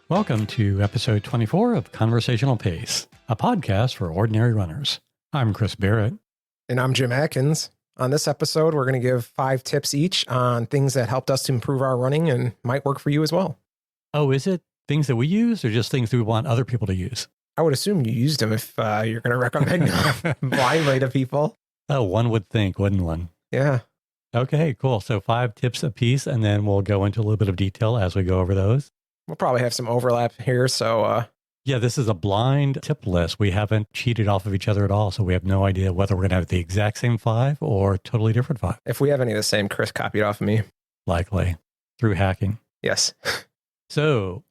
Welcome to episode 24 of Conversational Pace, a podcast for ordinary runners. I'm Chris Barrett. And I'm Jim Atkins. On this episode, we're going to give 5 tips each on things that helped us to improve our running and might work for you as well. Oh, is it things that we use or just things that we want other people to use? I would assume you used them if you're going to recommend them blindly to people. Oh, one would think, wouldn't one? Yeah. Okay, cool. So 5 tips a piece, and then we'll go into a little bit of detail as we go over those. We'll probably have some overlap here, so... Yeah, this is a blind tip list. We haven't cheated off of each other at all, so we have no idea whether we're going to have the exact same 5 or totally different 5. If we have any of the same, Chris copied off of me. Likely, through hacking. Yes. So,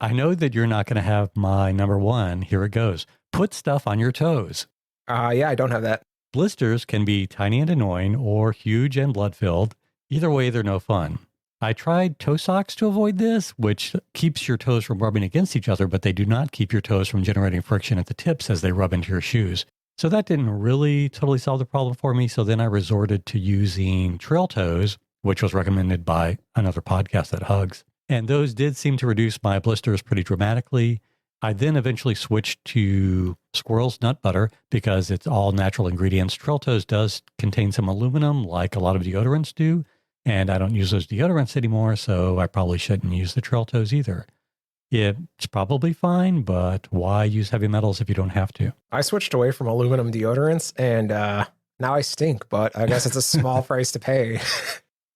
I know that you're not going to have my number 1. Here it goes. Put stuff on your toes. Yeah, I don't have that. Blisters can be tiny and annoying or huge and blood-filled. Either way, they're no fun. I tried toe socks to avoid this, which keeps your toes from rubbing against each other, but they do not keep your toes from generating friction at the tips as they rub into your shoes. So that didn't really totally solve the problem for me. So then I resorted to using trail toes, which was recommended by another podcast that Hugs. And those did seem to reduce my blisters pretty dramatically. I then eventually switched to squirrel's nut butter because it's all natural ingredients. Trail toes does contain some aluminum like a lot of deodorants do. And I don't use those deodorants anymore, so I probably shouldn't use the trail toes either. It's probably fine, but why use heavy metals if you don't have to? I switched away from aluminum deodorants, and now I stink, but I guess it's a small price to pay.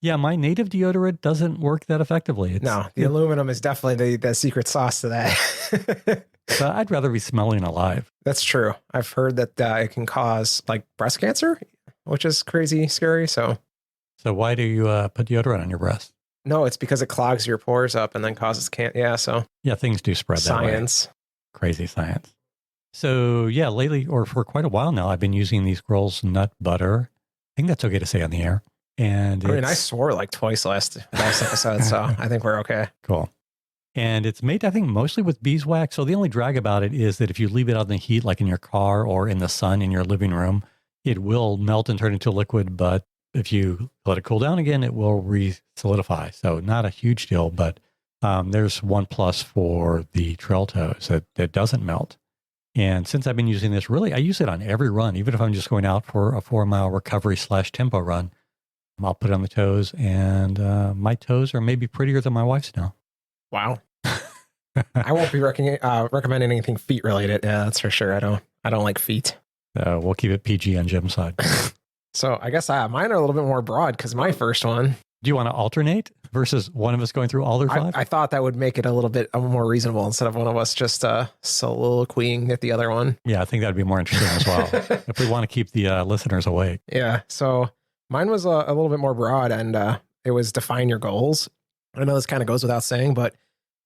Yeah, my native deodorant doesn't work that effectively. No, the aluminum is definitely the secret sauce to that. So I'd rather be smelling alive. That's true. I've heard that it can cause like breast cancer, which is crazy scary, so... So why do you put deodorant on your breast? No, it's because it clogs your pores up and then causes cancer. Yeah, so. Yeah, things do spread that way. Science. Crazy science. So yeah, lately, or for quite a while now, I've been using these Squirrel's nut butter. I think that's okay to say on the air. And I swore like twice last episode, so I think we're okay. Cool. And it's made, I think, mostly with beeswax. So the only drag about it is that if you leave it out in the heat, like in your car or in the sun in your living room, it will melt and turn into liquid, but if you let it cool down again, it will re-solidify. So not a huge deal, but there's one plus for the trail toes that it doesn't melt. And since I've been using this, really, I use it on every run. Even if I'm just going out for a 4-mile recovery / tempo run, I'll put it on the toes, and my toes are maybe prettier than my wife's now. Wow. I won't be recommending anything feet related. Yeah, that's for sure. I don't like feet. We'll keep it PG on Jim's side. So I guess mine are a little bit more broad because my first one. Do you want to alternate versus one of us going through all their 5? I thought that would make it a little bit more reasonable instead of one of us just soliloquying at the other one. Yeah, I think that'd be more interesting as well if we want to keep the listeners awake. Yeah. So mine was a little bit more broad, and it was define your goals. I know this kind of goes without saying, but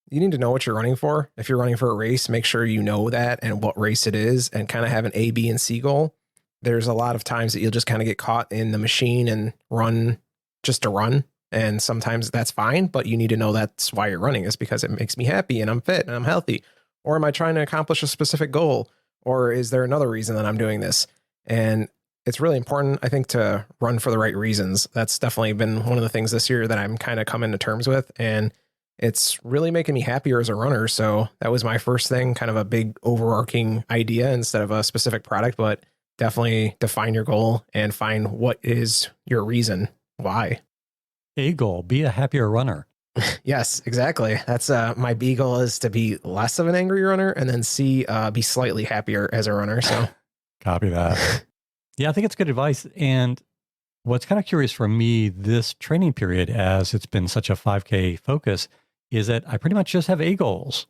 you need to know what you're running for. If you're running for a race, make sure you know that and what race it is, and kind of have an A, B, and C goal. There's a lot of times that you'll just kind of get caught in the machine and run just to run. And sometimes that's fine, but you need to know that's why you're running, is because it makes me happy and I'm fit and I'm healthy. Or am I trying to accomplish a specific goal? Or is there another reason that I'm doing this? And it's really important, I think, to run for the right reasons. That's definitely been one of the things this year that I'm kind of coming to terms with. And it's really making me happier as a runner. So that was my first thing, kind of a big overarching idea instead of a specific product, but definitely define your goal and find what is your reason why. A goal, be a happier runner. Yes, exactly. That's my B goal is to be less of an angry runner, and then C, be slightly happier as a runner. So Copy that. Yeah, I think it's good advice. And what's kind of curious for me this training period, as it's been such a 5K focus, is that I pretty much just have A goals.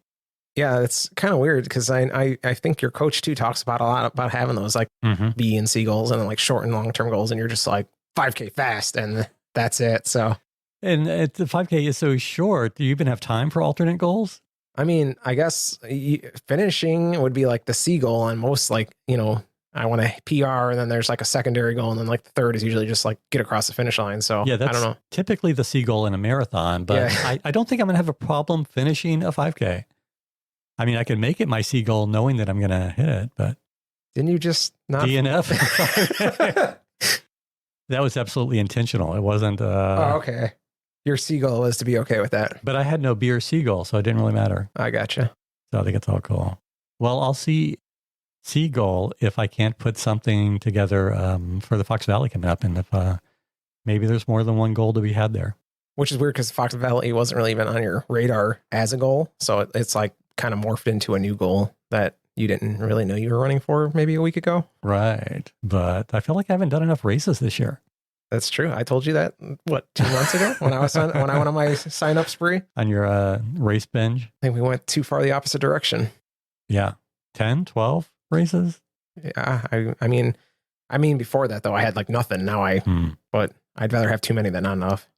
Yeah, it's kind of weird because I think your coach too talks about a lot about having those like B and C goals and then like short and long-term goals. And you're just like 5K fast and that's it. So, and the 5K is so short. Do you even have time for alternate goals? I mean, I guess finishing would be like the C goal on most, like, you know, I want a PR, and then there's like a secondary goal. And then like the third is usually just like get across the finish line. So yeah, that's I don't know. Typically the C goal in a marathon, but yeah. I don't think I'm going to have a problem finishing a 5K. I mean, I can make it my C goal knowing that I'm going to hit it, but didn't you just not DNF? That was absolutely intentional. It wasn't. Oh, okay. Your seagull is to be okay with that. But I had no beer seagull, so it didn't really matter. I gotcha. So I think it's all cool. Well, I'll see seagull if I can't put something together for the Fox Valley coming up, and if maybe there's more than one goal to be had there. Which is weird because Fox Valley wasn't really even on your radar as a goal. So it's like kind of morphed into a new goal that you didn't really know you were running for maybe a week ago. Right. But I feel like I haven't done enough races this year. That's true. I told you that, 2 months ago when I went on my sign up spree? On your race binge? I think we went too far the opposite direction. Yeah. 10, 12 races? Yeah. I mean, before that though, I had like nothing. Now but I'd rather have too many than not enough.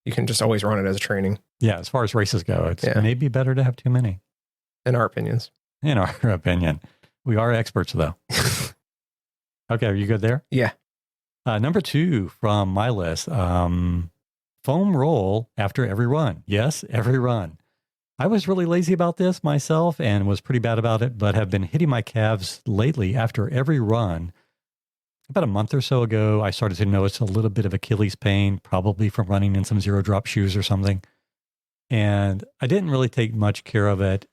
You can just always run it as a training. Yeah. As far as races go, it's maybe better to have too many. In our opinions. In our opinion. We are experts though. Okay. Are you good there? Yeah. Number 2 from my list, foam roll after every run. Yes, every run. I was really lazy about this myself and was pretty bad about it, but have been hitting my calves lately after every run. About a month or so ago, I started to notice a little bit of Achilles pain, probably from running in some zero drop shoes or something. And I didn't really take much care of it.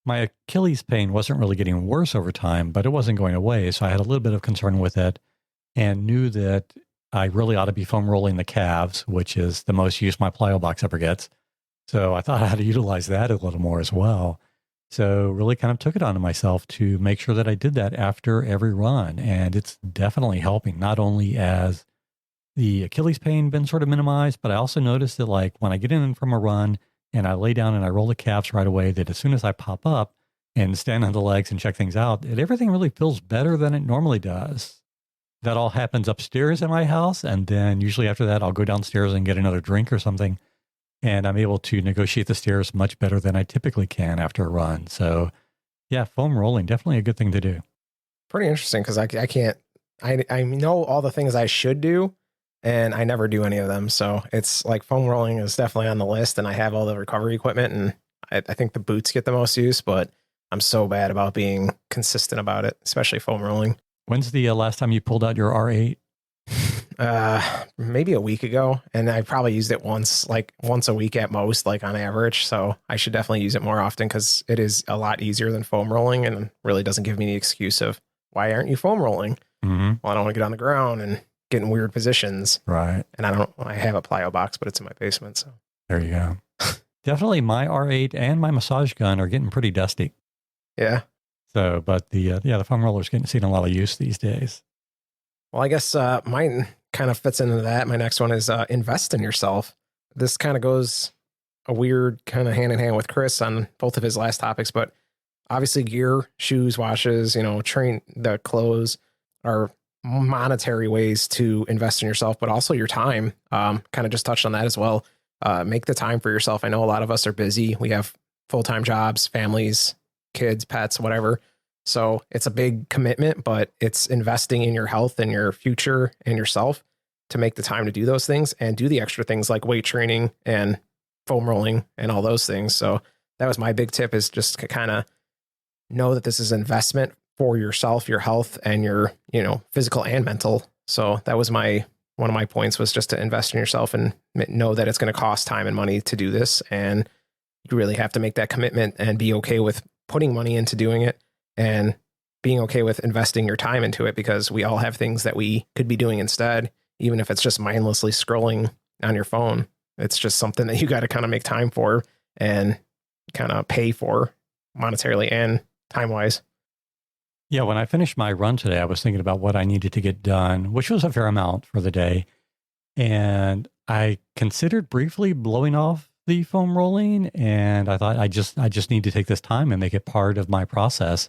My Achilles pain wasn't really getting worse over time, but it wasn't going away. So I had a little bit of concern with it and knew that I really ought to be foam rolling the calves, which is the most use my plyo box ever gets. So I thought I had to utilize that a little more as well. So really kind of took it onto myself to make sure that I did that after every run. And it's definitely helping, not only as the Achilles pain been sort of minimized, but I also noticed that like when I get in from a run and I lay down and I roll the calves right away, that as soon as I pop up and stand on the legs and check things out, everything really feels better than it normally does. That all happens upstairs in my house. And then usually after that, I'll go downstairs and get another drink or something. And I'm able to negotiate the stairs much better than I typically can after a run. So yeah, foam rolling, definitely a good thing to do. Pretty interesting because I know all the things I should do and I never do any of them. So it's like foam rolling is definitely on the list and I have all the recovery equipment and I think the boots get the most use, but I'm so bad about being consistent about it, especially foam rolling. When's the last time you pulled out your R8? Maybe a week ago, and I probably used it once a week at most, like on average. So I should definitely use it more often because it is a lot easier than foam rolling and really doesn't give me the excuse of why aren't you foam rolling? Mm-hmm. Well, I don't want to get on the ground and get in weird positions. Right. And I have a plyo box, but it's in my basement. So there you go. Definitely my R8 and my massage gun are getting pretty dusty. Yeah. So, but the foam roller's getting seen a lot of use these days. Well, I guess mine kind of fits into that. My next one is invest in yourself. This kind of goes a weird kind of hand in hand with Chris on both of his last topics, but obviously gear, shoes, washes, the clothes are monetary ways to invest in yourself, but also your time. Kind of just touched on that as well. Make the time for yourself. I know a lot of us are busy. We have full-time jobs, families, kids, pets, whatever. So it's a big commitment, but it's investing in your health and your future and yourself to make the time to do those things and do the extra things like weight training and foam rolling and all those things. So that was my big tip, is just to kind of know that this is investment for yourself, your health, and your, physical and mental. So that was one of my points, was just to invest in yourself and know that it's going to cost time and money to do this. And you really have to make that commitment and be okay with putting money into doing it and being okay with investing your time into it, because we all have things that we could be doing instead, even if it's just mindlessly scrolling on your phone. It's just something that you got to kind of make time for and kind of pay for monetarily and time-wise. Yeah, when I finished my run today, I was thinking about what I needed to get done, which was a fair amount for the day. And I considered briefly blowing off the foam rolling, and I thought I just need to take this time and make it part of my process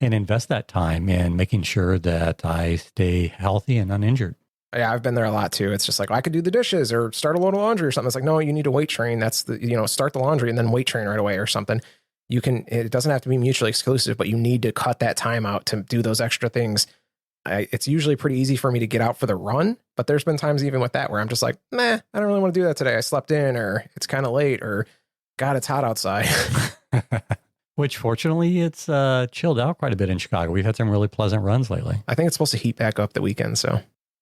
and invest that time in making sure that I stay healthy and uninjured. Yeah, I've been there a lot too. It's just like, I could do the dishes or start a load of laundry or something. It's like, no, you need to weight train. That's start the laundry and then weight train right away or something. It doesn't have to be mutually exclusive, but you need to cut that time out to do those extra things. It's usually pretty easy for me to get out for the run, but there's been times even with that where I'm just like, I don't really want to do that today. I slept in, or it's kind of late, or God, it's hot outside. Which fortunately, it's chilled out quite a bit in Chicago. We've had some really pleasant runs lately. I think it's supposed to heat back up the weekend. So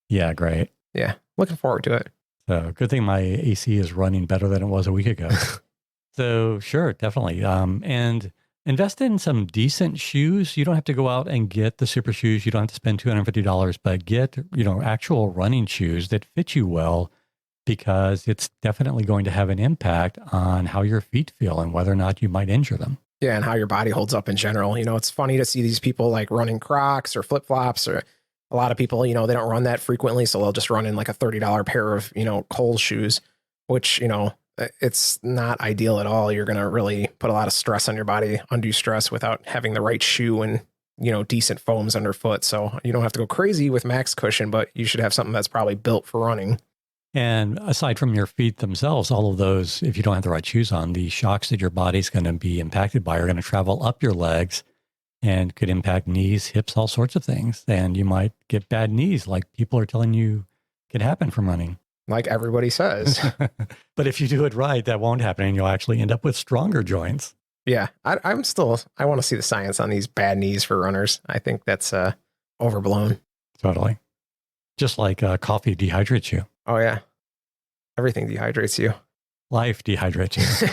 yeah, great. Yeah, looking forward to it. So good thing my AC is running better than it was a week ago. So sure, definitely. And invest in some decent shoes. You don't have to go out and get the super shoes. You don't have to spend $250, but get, actual running shoes that fit you well, because it's definitely going to have an impact on how your feet feel and whether or not you might injure them. Yeah, and how your body holds up in general. It's funny to see these people like running Crocs or flip-flops, or a lot of people, they don't run that frequently, so they'll just run in like a $30 pair of, Kohl's shoes, which, it's not ideal at all. You're going to really put a lot of stress on your body, undue stress, without having the right shoe and, decent foams underfoot. So you don't have to go crazy with max cushion, but you should have something that's probably built for running. And aside from your feet themselves, all of those, if you don't have the right shoes on, the shocks that your body's going to be impacted by are going to travel up your legs and could impact knees, hips, all sorts of things. And you might get bad knees, like people are telling you could happen from running. Like everybody says. But if you do it right, that won't happen, and you'll actually end up with stronger joints. Yeah, I want to see the science on these bad knees for runners. I think that's overblown. Totally. Just like coffee dehydrates you. Oh, yeah. Everything dehydrates you. Life dehydrates you.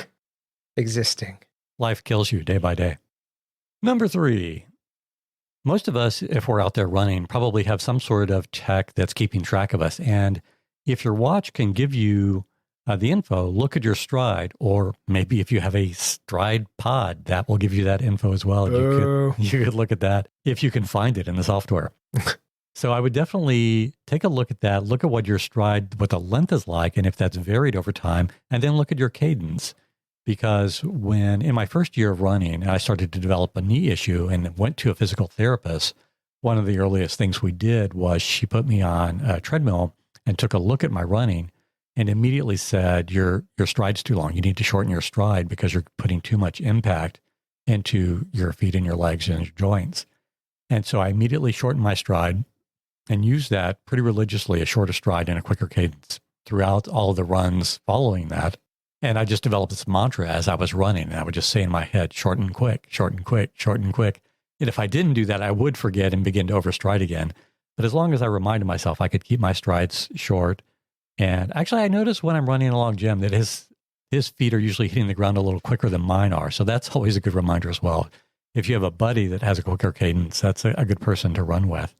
Existing. Life kills you day by day. Number 3. Most of us, if we're out there running, probably have some sort of tech that's keeping track of us. And if your watch can give you the info, look at your stride, or maybe if you have a stride pod, that will give you that info as well. You could look at that if you can find it in the software. So I would definitely take a look at that, look at what your stride, what the length is like, and if that's varied over time, and then look at your cadence. Because when in my first year of running, I started to develop a knee issue and went to a physical therapist, one of the earliest things we did was she put me on a treadmill and took a look at my running and immediately said, your stride's too long. You need to shorten your stride because you're putting too much impact into your feet and your legs and your joints. And so I immediately shortened my stride and used that pretty religiously, a shorter stride and a quicker cadence throughout all of the runs following that. And I just developed this mantra as I was running. And I would just say in my head, shorten quick, shorten quick, shorten quick. And if I didn't do that, I would forget and begin to overstride again. But as long as I reminded myself, I could keep my strides short. And actually, I noticed when I'm running along Jim that his feet are usually hitting the ground a little quicker than mine are. So that's always a good reminder as well. If you have a buddy that has a quicker cadence, that's a good person to run with.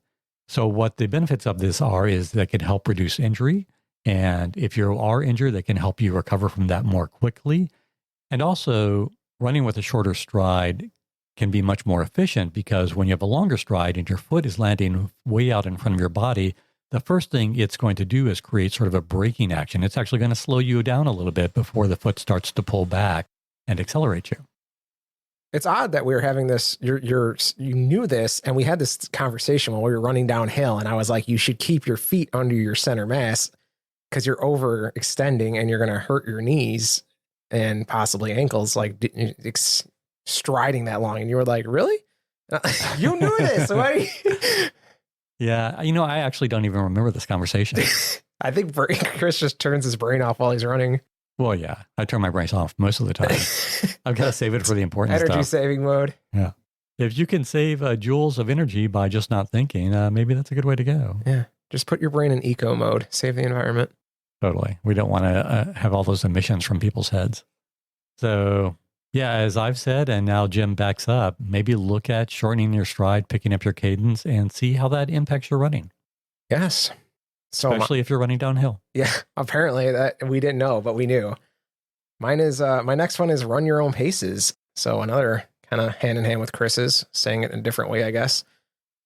So what the benefits of this are is that can help reduce injury. And if you are injured, they can help you recover from that more quickly. And also, running with a shorter stride can be much more efficient, because when you have a longer stride and your foot is landing way out in front of your body, the first thing it's going to do is create sort of a braking action. It's actually going to slow you down a little bit before the foot starts to pull back and accelerate you. It's odd that we were having this, you knew this, and we had this conversation when we were running downhill, and I was like, you should keep your feet under your center mass because you're overextending and you're going to hurt your knees and possibly ankles, like striding that long. And you were like, really? You knew this. Why? Yeah. I actually don't even remember this conversation. I think Chris just turns his brain off while he's running. Well, yeah, I turn my brains off most of the time. I've got to save it for the important Energy stuff. saving mode. Yeah. If you can save joules of energy by just not thinking, maybe that's a good way to go. Yeah. Just put your brain in eco mode. Save the environment. Totally. We don't want to have all those emissions from people's heads. So, yeah, as I've said, and now Jim backs up, maybe look at shortening your stride, picking up your cadence, and see how that impacts your running. Yes. So especially if you're running downhill. Yeah, apparently that we didn't know, but we knew. Mine is my next one is run your own paces. So another kind of hand in hand with Chris's, saying it in a different way, I guess,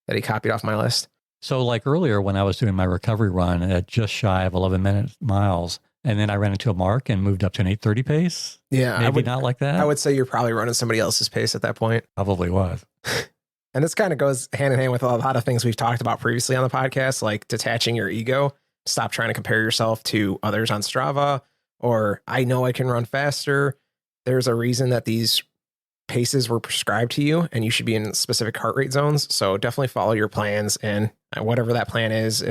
that he copied off my list. So like earlier when I was doing my recovery run at just shy of 11 miles, and then I ran into a mark and moved up to an 8:30 pace. Yeah, maybe not like that. I would say you're probably running somebody else's pace at that point. Probably was. And this kind of goes hand in hand with a lot of things we've talked about previously on the podcast, like detaching your ego. Stop trying to compare yourself to others on Strava, or I know I can run faster. There's a reason that these paces were prescribed to you, and you should be in specific heart rate zones. So definitely follow your plans, and whatever that plan is,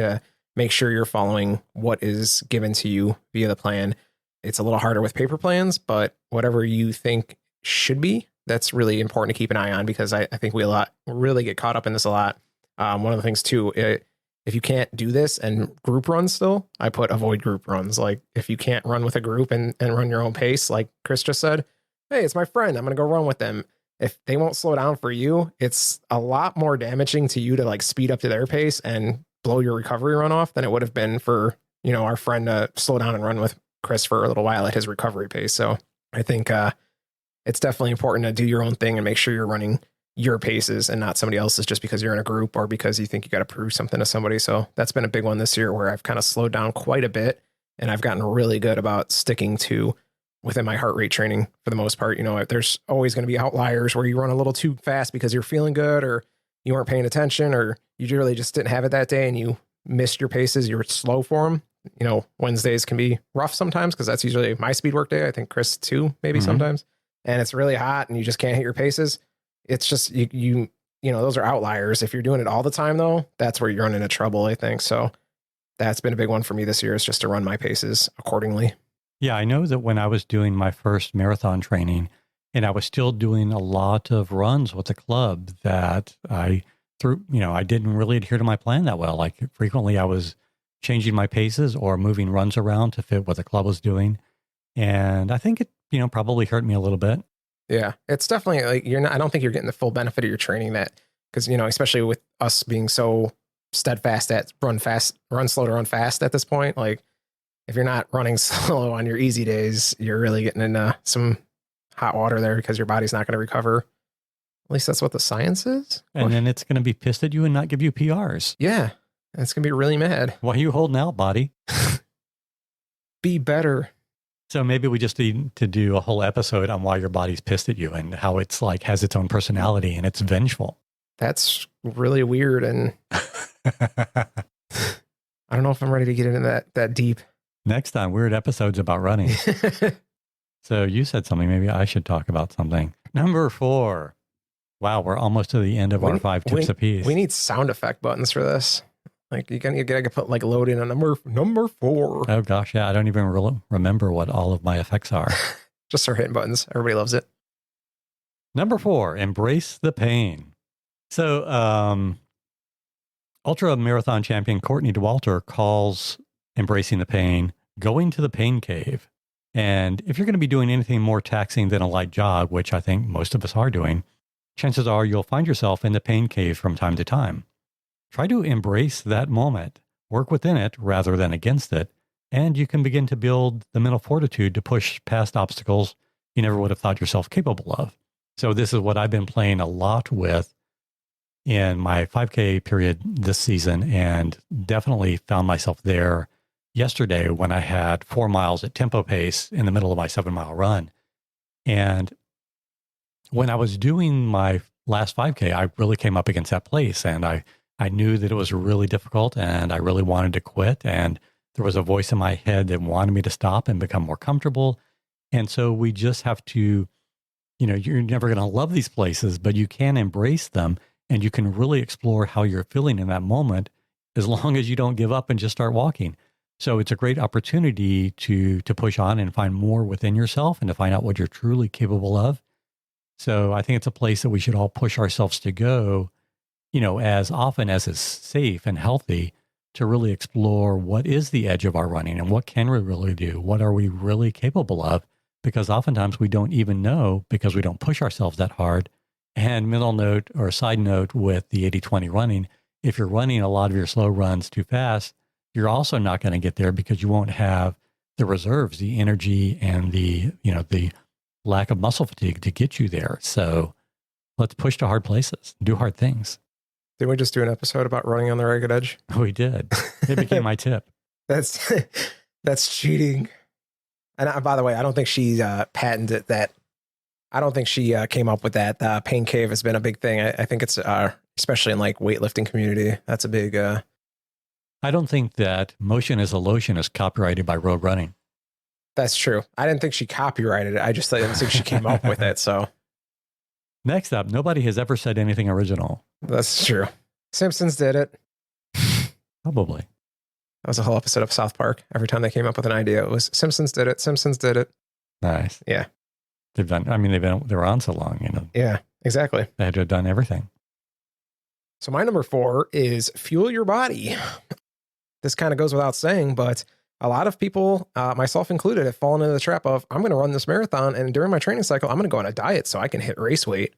make sure you're following what is given to you via the plan. It's a little harder with paper plans, but whatever you think should be, that's really important to keep an eye on, because I think we really get caught up in this a lot. One of the things too, if you can't do this and group runs still, I put avoid group runs. Like if you can't run with a group and run your own pace, like Chris just said, hey, it's my friend, I'm going to go run with them. If they won't slow down for you, it's a lot more damaging to you to like speed up to their pace and blow your recovery run off than it would have been for, our friend to slow down and run with Chris for a little while at his recovery pace. So I think it's definitely important to do your own thing and make sure you're running your paces and not somebody else's just because you're in a group or because you think you got to prove something to somebody. So that's been a big one this year where I've kind of slowed down quite a bit and I've gotten really good about sticking to within my heart rate training for the most part. There's always going to be outliers where you run a little too fast because you're feeling good or you weren't paying attention or you really just didn't have it that day and you missed your paces. You were slow for them. Wednesdays can be rough sometimes because that's usually my speed work day. I think Chris too, maybe sometimes. And it's really hot and you just can't hit your paces. It's just, those are outliers. If you're doing it all the time though, that's where you run into trouble, I think. So that's been a big one for me this year is just to run my paces accordingly. Yeah, I know that when I was doing my first marathon training and I was still doing a lot of runs with the club that I didn't really adhere to my plan that well. Like frequently I was changing my paces or moving runs around to fit what the club was doing. And I think it, probably hurt me a little bit. Yeah, it's definitely like I don't think you're getting the full benefit of your training because, especially with us being so steadfast at run slow to run fast at this point, like if you're not running slow on your easy days, you're really getting into some hot water there because your body's not going to recover. At least that's what the science is. And then it's going to be pissed at you and not give you PRs. Yeah, it's going to be really mad. Why are you holding out, body? Be better. So maybe we just need to do a whole episode on why your body's pissed at you and how it's like has its own personality and it's vengeful. That's really weird. And I don't know if I'm ready to get into that deep. Next time, weird episodes about running. So you said something. Maybe I should talk about something. Number 4. Wow, we're almost to the end of our 5 tips apiece. We need sound effect buttons for this. Like you gotta put like load in a number 4. Oh gosh, yeah, I don't even remember what all of my effects are. Just start hitting buttons. Everybody loves it. Number 4, embrace the pain. So, ultra marathon champion Courtney Dauwalter calls embracing the pain going to the pain cave. And if you're going to be doing anything more taxing than a light jog, which I think most of us are doing, chances are you'll find yourself in the pain cave from time to time. Try to embrace that moment, work within it rather than against it, and you can begin to build the mental fortitude to push past obstacles you never would have thought yourself capable of. So this is what I've been playing a lot with in my 5K period this season, and definitely found myself there yesterday when I had 4 miles at tempo pace in the middle of my 7-mile run. And when I was doing my last 5K, I really came up against that place, and I knew that it was really difficult and I really wanted to quit. And there was a voice in my head that wanted me to stop and become more comfortable. And so we just have to, you're never going to love these places, but you can embrace them and you can really explore how you're feeling in that moment as long as you don't give up and just start walking. So it's a great opportunity to push on and find more within yourself and to find out what you're truly capable of. So I think it's a place that we should all push ourselves to go, as often as is safe and healthy, to really explore what is the edge of our running and what can we really do? What are we really capable of? Because oftentimes we don't even know because we don't push ourselves that hard. And middle note or side note with the 80-20 running, if you're running a lot of your slow runs too fast, you're also not going to get there because you won't have the reserves, the energy, and the lack of muscle fatigue to get you there. So let's push to hard places, do hard things. Didn't we just do an episode about running on the ragged edge? We did. It became my tip. That's cheating. And by the way, I don't think she patented that. I don't think she came up with that. Pain cave has been a big thing. I think it's especially in like weightlifting community. That's a big. I don't think that motion is a lotion is copyrighted by Road Running. That's true. I didn't think she copyrighted it. I just didn't think she came up with it. So next up, nobody has ever said anything original. That's true. Simpsons did it. Probably. That was a whole episode of South Park. Every time they came up with an idea, it was Simpsons did it. Simpsons did it. Nice. Yeah. They were on so long, Yeah, exactly. They had to have done everything. So my number 4 is fuel your body. This kind of goes without saying, but a lot of people, myself included, have fallen into the trap of, I'm going to run this marathon, and during my training cycle, I'm going to go on a diet so I can hit race weight,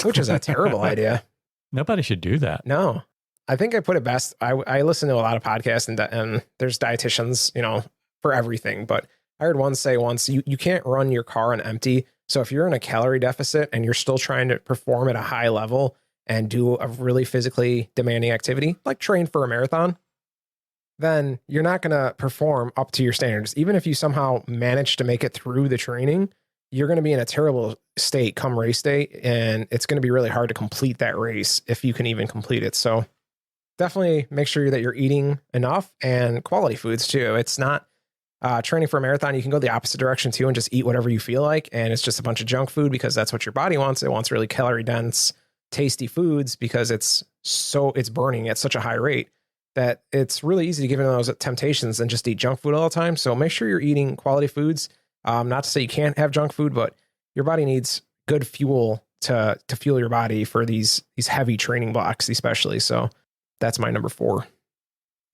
which is a terrible idea. Nobody should do that. No, I think I put it best. I listen to a lot of podcasts, and there's dietitians, for everything. But I heard one say once, you can't run your car on empty. So if you're in a calorie deficit and you're still trying to perform at a high level and do a really physically demanding activity, like train for a marathon, then you're not going to perform up to your standards. Even if you somehow manage to make it through the training, you're going to be in a terrible state come race day, and it's going to be really hard to complete that race if you can even complete it. So definitely make sure that you're eating enough and quality foods too. It's not training for a marathon. You can go the opposite direction too and just eat whatever you feel like. And it's just a bunch of junk food because that's what your body wants. It wants really calorie dense, tasty foods because it's burning at such a high rate that it's really easy to give in those temptations and just eat junk food all the time. So make sure you're eating quality foods. Not to say you can't have junk food, but your body needs good fuel to fuel your body for these heavy training blocks, especially. So that's my number 4.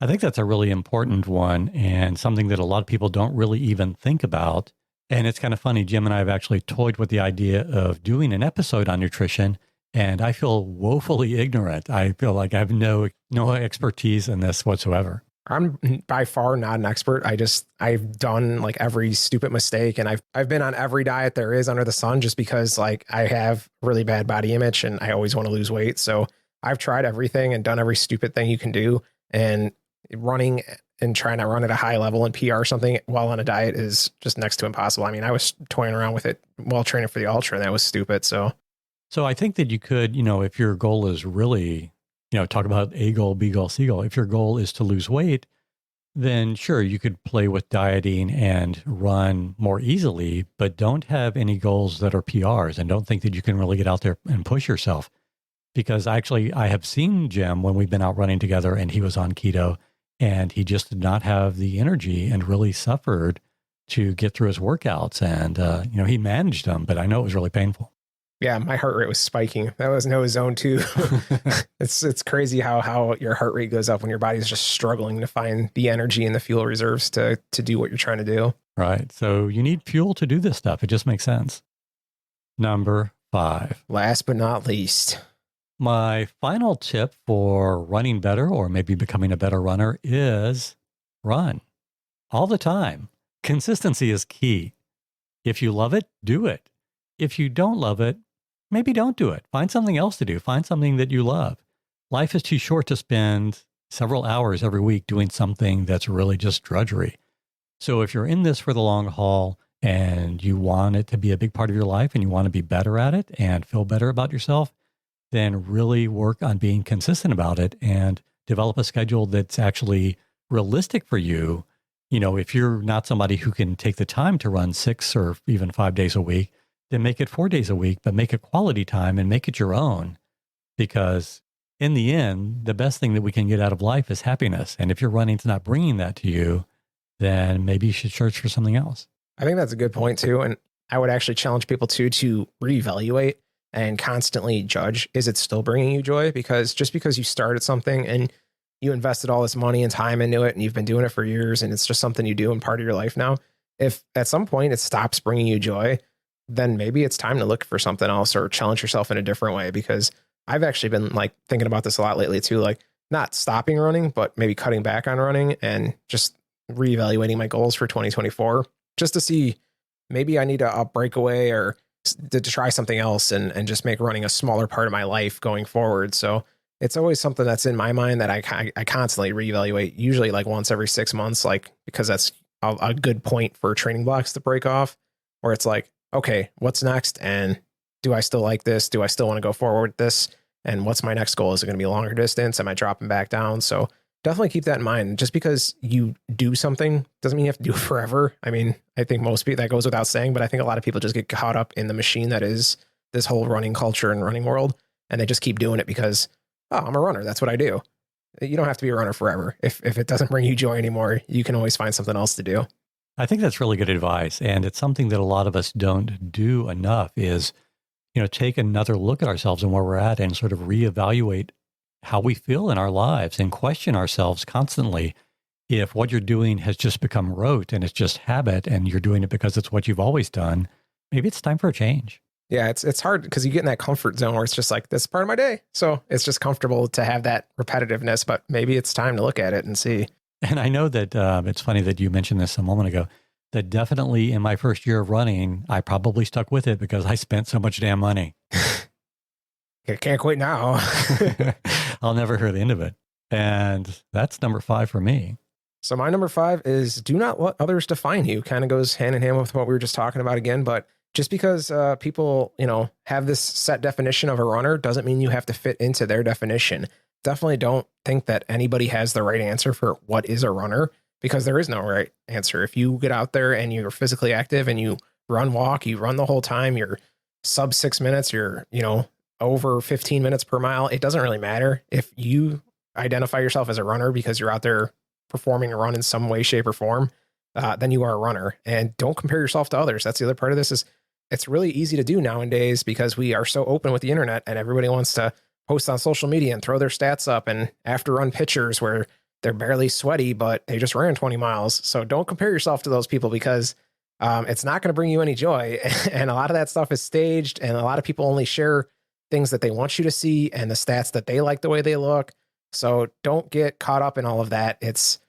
I think that's a really important one and something that a lot of people don't really even think about. And it's kind of funny. Jim and I have actually toyed with the idea of doing an episode on nutrition, and I feel woefully ignorant. I feel like I have no expertise in this whatsoever. I'm by far not an expert. I've done like every stupid mistake, and I've been on every diet there is under the sun just because like I have really bad body image and I always want to lose weight. So I've tried everything and done every stupid thing you can do, and running and trying to run at a high level and PR something while on a diet is just next to impossible. I mean, I was toying around with it while training for the ultra, and that was stupid. So I think that you could, if your goal is really, talk about A goal, B goal, C goal. If your goal is to lose weight, then sure, you could play with dieting and run more easily, but don't have any goals that are PRs, and don't think that you can really get out there and push yourself. Because actually, I have seen Jim when we've been out running together and he was on keto, and he just did not have the energy and really suffered to get through his workouts. And, he managed them, but I know it was really painful. Yeah, my heart rate was spiking. That was no zone 2. It's crazy how your heart rate goes up when your body's just struggling to find the energy and the fuel reserves to do what you're trying to do. Right. So you need fuel to do this stuff. It just makes sense. Number 5. Last but not least. My final tip for running better, or maybe becoming a better runner, is run all the time. Consistency is key. If you love it, do it. If you don't love it, maybe don't do it. Find something else to do. Find something that you love. Life is too short to spend several hours every week doing something that's really just drudgery. So if you're in this for the long haul and you want it to be a big part of your life and you want to be better at it and feel better about yourself, then really work on being consistent about it and develop a schedule that's actually realistic for you. If you're not somebody who can take the time to run 6 or even 5 days a week, then make it 4 days a week, but make it quality time and make it your own. Because in the end, the best thing that we can get out of life is happiness. And if your running's not bringing that to you, then maybe you should search for something else. I think that's a good point too. And I would actually challenge people to reevaluate and constantly judge, is it still bringing you joy? Because just because you started something and you invested all this money and time into it and you've been doing it for years and it's just something you do and part of your life now, if at some point it stops bringing you joy, then maybe it's time to look for something else or challenge yourself in a different way. Because I've actually been like thinking about this a lot lately too, like not stopping running, but maybe cutting back on running and just reevaluating my goals for 2024 just to see maybe I need to break away or to try something else and just make running a smaller part of my life going forward. So it's always something that's in my mind that I constantly reevaluate, usually like once every 6 months, like, because that's a good point for training blocks to break off, where it's like, okay, what's next? And do I still like this? Do I still want to go forward with this? And what's my next goal? Is it going to be a longer distance? Am I dropping back down? So definitely keep that in mind. Just because you do something doesn't mean you have to do it forever. I mean, I think most people, that goes without saying, but I think a lot of people just get caught up in the machine that is this whole running culture and running world. And they just keep doing it because, oh, I'm a runner. That's what I do. You don't have to be a runner forever. If it doesn't bring you joy anymore, you can always find something else to do. I think that's really good advice. And it's something that a lot of us don't do enough is, take another look at ourselves and where we're at and sort of reevaluate how we feel in our lives and question ourselves constantly. If what you're doing has just become rote and it's just habit and you're doing it because it's what you've always done, maybe it's time for a change. Yeah, it's hard because you get in that comfort zone where it's just like, this is part of my day. So it's just comfortable to have that repetitiveness, but maybe it's time to look at it and see. And I know that it's funny that you mentioned this a moment ago, that definitely in my first year of running, I probably stuck with it because I spent so much damn money. I can't quit now. I'll never hear the end of it. And that's number 5 for me. So my number 5 is do not let others define you. Kind of goes hand in hand with what we were just talking about again. But just because people, have this set definition of a runner doesn't mean you have to fit into their definition. Definitely don't think that anybody has the right answer for what is a runner, because there is no right answer. If you get out there and you're physically active and you walk, you run the whole time, you're sub 6 minutes, you're, over 15 minutes per mile, it doesn't really matter. If you identify yourself as a runner because you're out there performing a run in some way, shape, or form, then you are a runner. And don't compare yourself to others. That's the other part of this. Is it's really easy to do nowadays because we are so open with the internet and everybody wants to post on social media and throw their stats up and after run pictures where they're barely sweaty, but they just ran 20 miles. So don't compare yourself to those people because it's not going to bring you any joy. And a lot of that stuff is staged, and a lot of people only share things that they want you to see and the stats that they like the way they look. So don't get caught up in all of that. It's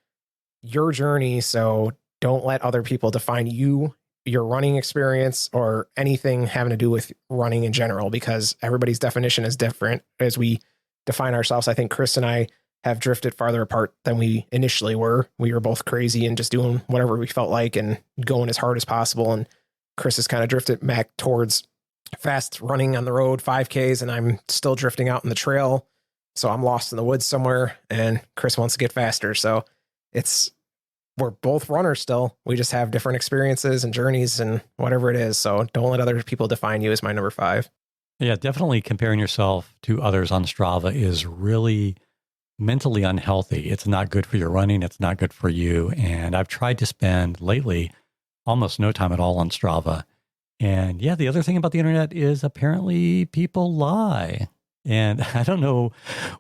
your journey. So don't let other people define you, your running experience, or anything having to do with running in general, because everybody's definition is different as we define ourselves. I think Chris and I have drifted farther apart than we initially were. We were both crazy and just doing whatever we felt like and going as hard as possible. And Chris has kind of drifted back towards fast running on the road, 5Ks, and I'm still drifting out in the trail. So I'm lost in the woods somewhere, and Chris wants to get faster. So we're both runners still. We just have different experiences and journeys and whatever it is. So don't let other people define you, is my number 5. Yeah, definitely comparing yourself to others on Strava is really mentally unhealthy. It's not good for your running. It's not good for you. And I've tried to spend lately almost no time at all on Strava. And yeah, the other thing about the internet is apparently people lie. And I don't know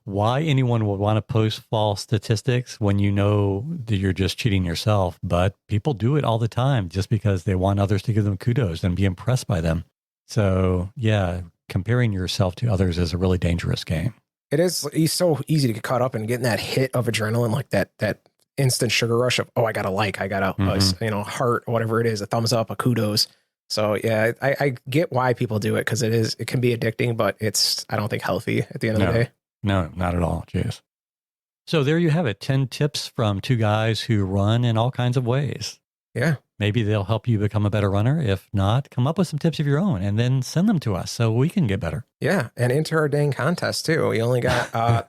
why anyone would want to post false statistics when you know that you're just cheating yourself, but people do it all the time just because they want others to give them kudos and be impressed by them. So yeah, comparing yourself to others is a really dangerous game. It is. It's so easy to get caught up in getting that hit of adrenaline, like that instant sugar rush of, oh, I got a heart, whatever it is, a thumbs up, a kudos. So yeah, I get why people do it, because it can be addicting, but I don't think healthy at the end of the day. No, not at all. Jeez. So there you have it. 10 tips from 2 guys who run in all kinds of ways. Yeah. Maybe they'll help you become a better runner. If not, come up with some tips of your own and then send them to us so we can get better. Yeah. And enter our dang contest too. We only got,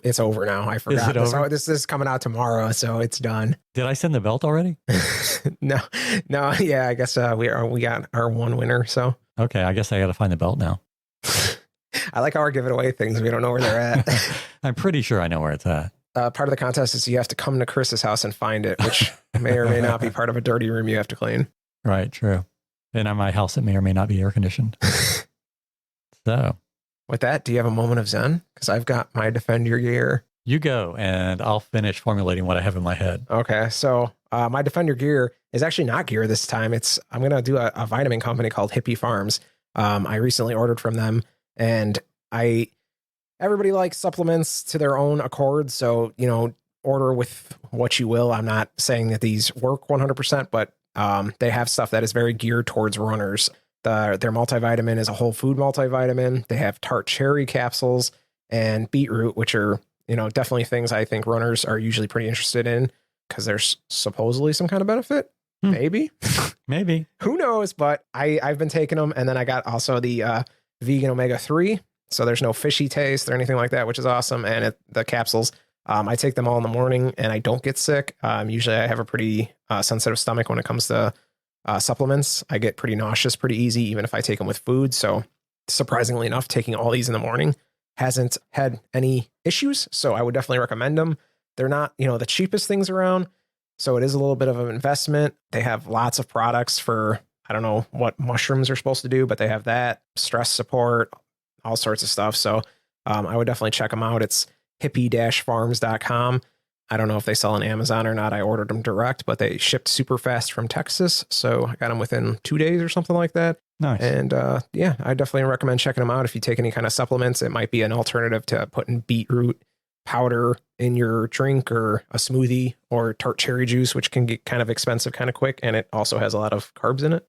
it's over now. I forgot. Is it over? This is coming out tomorrow, so it's done. Did I send the belt already? No. Yeah, I guess we got our one winner. So okay, I guess I got to find the belt now. I like how we're giving away things we don't know where they're at. I'm pretty sure I know where it's at. Part of the contest is you have to come to Chris's house and find it, which may or may not be part of a dirty room you have to clean. Right, true. And at my house, it may or may not be air conditioned. So, with that, do you have a moment of zen? Because I've got my Defend Your Gear. You go, and I'll finish formulating what I have in my head. Okay, so my Defend Your Gear is actually not gear this time. I'm going to do a vitamin company called Hippie Farms. I recently ordered from them, and everybody likes supplements to their own accord. So, order with what you will. I'm not saying that these work 100%, but they have stuff that is very geared towards runners. Their multivitamin is a whole food multivitamin. They have tart cherry capsules and beetroot, which are, definitely things I think runners are usually pretty interested in because there's supposedly some kind of benefit. Maybe. Maybe. Who knows? But I've been taking them. And then I got also the vegan omega-3. So there's no fishy taste or anything like that, which is awesome. And the capsules, I take them all in the morning and I don't get sick. Usually I have a pretty sensitive stomach when it comes to supplements. I get pretty nauseous pretty easy, even if I take them with food. So surprisingly enough, taking all these in the morning hasn't had any issues. So I would definitely recommend them. They're not, the cheapest things around. So it is a little bit of an investment. They have lots of products for, I don't know what mushrooms are supposed to do, but they have that, stress support, all sorts of stuff. So I would definitely check them out. It's hippie-farms.com. I don't know if they sell on Amazon or not. I ordered them direct, but they shipped super fast from Texas. So I got them within 2 days or something like that. Nice. And yeah, I definitely recommend checking them out. If you take any kind of supplements, it might be an alternative to putting beetroot powder in your drink or a smoothie or tart cherry juice, which can get kind of expensive kind of quick. And it also has a lot of carbs in it.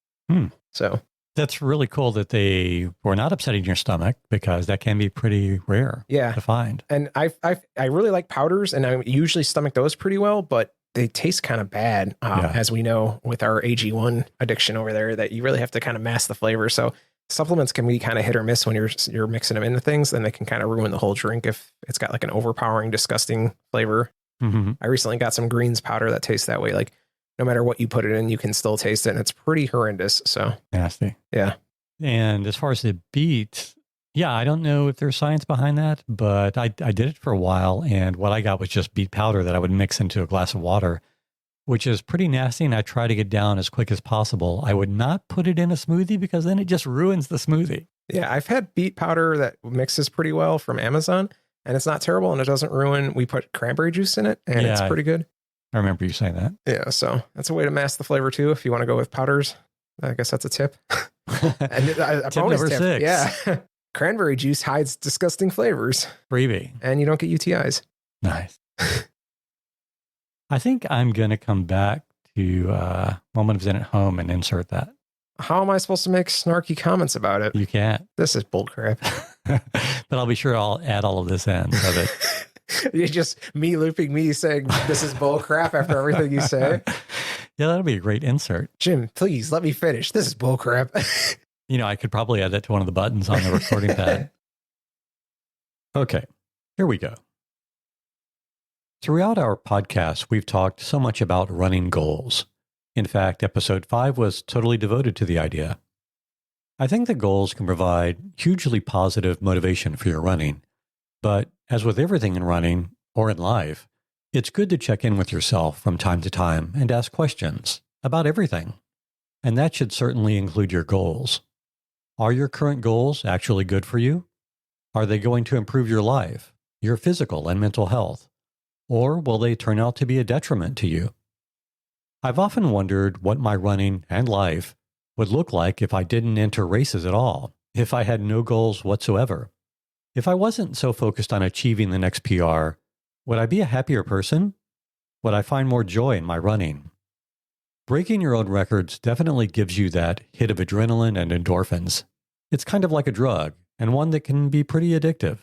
So that's really cool that they were not upsetting your stomach, because that can be pretty rare to find. And I really like powders, and I usually stomach those pretty well, but they taste kind of bad, as we know with our AG1 addiction over there, that you really have to kind of mask the flavor. So supplements can be kind of hit or miss when you're mixing them into things, and they can kind of ruin the whole drink if it's got like an overpowering, disgusting flavor. I recently got some greens powder that tastes that way. Like no matter what you put it in, you can still taste it, and it's pretty horrendous. So nasty. Yeah. And as far as the beet, I don't know if there's science behind that, but I did it for a while, and what I got was just beet powder that I would mix into a glass of water, which is pretty nasty, and I try to get down as quick as possible. I would not put it in a smoothie, because then it just ruins the smoothie. Yeah, I've had beet powder that mixes pretty well from Amazon, and it's not terrible, and it doesn't ruin. We put cranberry juice in it, and it's pretty good. I remember you saying that. Yeah, so that's a way to mask the flavor too. If you want to go with powders, I guess that's a tip. And a tip number 6. Yeah. Cranberry juice hides disgusting flavors. Freebie. And you don't get UTIs. Nice. I think I'm going to come back to Moment of Zen at Home and insert that. How am I supposed to make snarky comments about it? You can't. This is bullcrap. But I'll be sure I'll add all of this in so that... You're just me looping me saying this is bull crap after everything you say. Yeah, that'll be a great insert. Jim, please let me finish. This is bull crap. I could probably add that to one of the buttons on the recording pad. Okay, here we go. Throughout our podcast, we've talked so much about running goals. In fact, episode 5 was totally devoted to the idea. I think that goals can provide hugely positive motivation for your running. But as with everything in running or in life, it's good to check in with yourself from time to time and ask questions about everything. And that should certainly include your goals. Are your current goals actually good for you? Are they going to improve your life, your physical and mental health? Or will they turn out to be a detriment to you? I've often wondered what my running and life would look like if I didn't enter races at all, if I had no goals whatsoever. If I wasn't so focused on achieving the next PR, would I be a happier person? Would I find more joy in my running? Breaking your own records definitely gives you that hit of adrenaline and endorphins. It's kind of like a drug, and one that can be pretty addictive.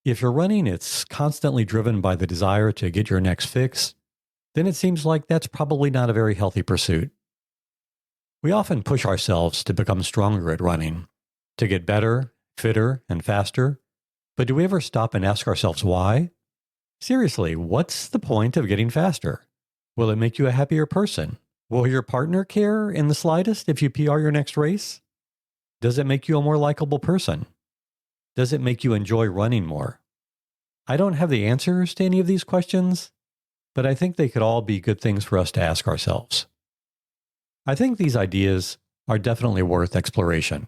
If you're running, it's constantly driven by the desire to get your next fix, then it seems like that's probably not a very healthy pursuit. We often push ourselves to become stronger at running, to get better, fitter, and faster. But do we ever stop and ask ourselves why? Seriously, what's the point of getting faster? Will it make you a happier person? Will your partner care in the slightest if you PR your next race? Does it make you a more likable person? Does it make you enjoy running more? I don't have the answers to any of these questions, but I think they could all be good things for us to ask ourselves. I think these ideas are definitely worth exploration.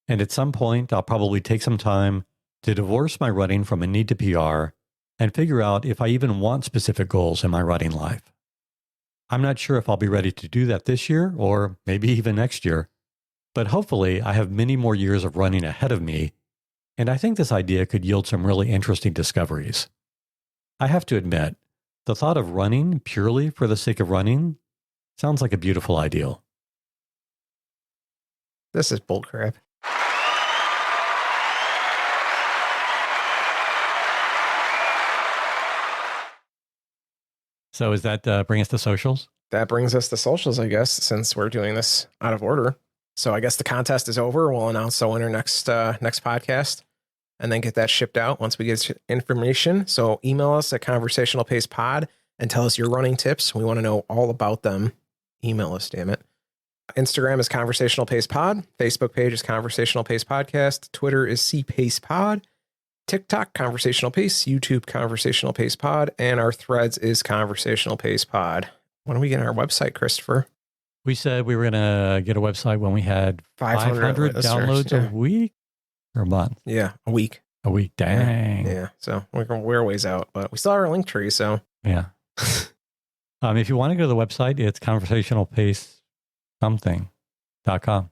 And at some point, I'll probably take some time to divorce my running from a need to PR and figure out if I even want specific goals in my running life. I'm not sure if I'll be ready to do that this year or maybe even next year, but hopefully I have many more years of running ahead of me, and I think this idea could yield some really interesting discoveries. I have to admit, the thought of running purely for the sake of running sounds like a beautiful ideal. This is bullcrap. So is that bring us to socials? That brings us to socials, I guess, since we're doing this out of order. So I guess the contest is over. We'll announce the winner next podcast and then get that shipped out once we get information. So email us at conversationalpacepod and tell us your running tips. We want to know all about them. Email us, damn it. Instagram is Conversational Pace Pod. Facebook page is Conversational Pace Podcast. Twitter is CPacePod. TikTok, Conversational Pace. YouTube, Conversational Pace Pod. And our threads is Conversational Pace Pod. When are we getting our website, Christopher? We said we were going to get a website when we had 500 downloads a week or a month. Yeah, a week. A week. Dang. Yeah. So we're a ways out, but we still have our link tree. So Yeah. If you want to go to the website, it's conversationalpacesomething.com,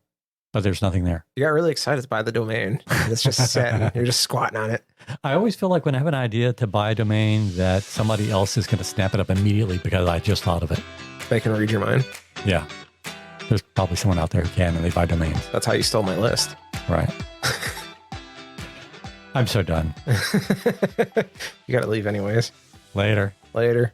but there's nothing there. you got really excited to buy the domain. And it's just sitting. You're just squatting on it. I always feel like when I have an idea to buy a domain that somebody else is going to snap it up immediately because I just thought of it. They can read your mind. Yeah. There's probably someone out there who can, and they buy domains. That's how you stole my list. Right. I'm so done. You got to leave anyways. Later. Later.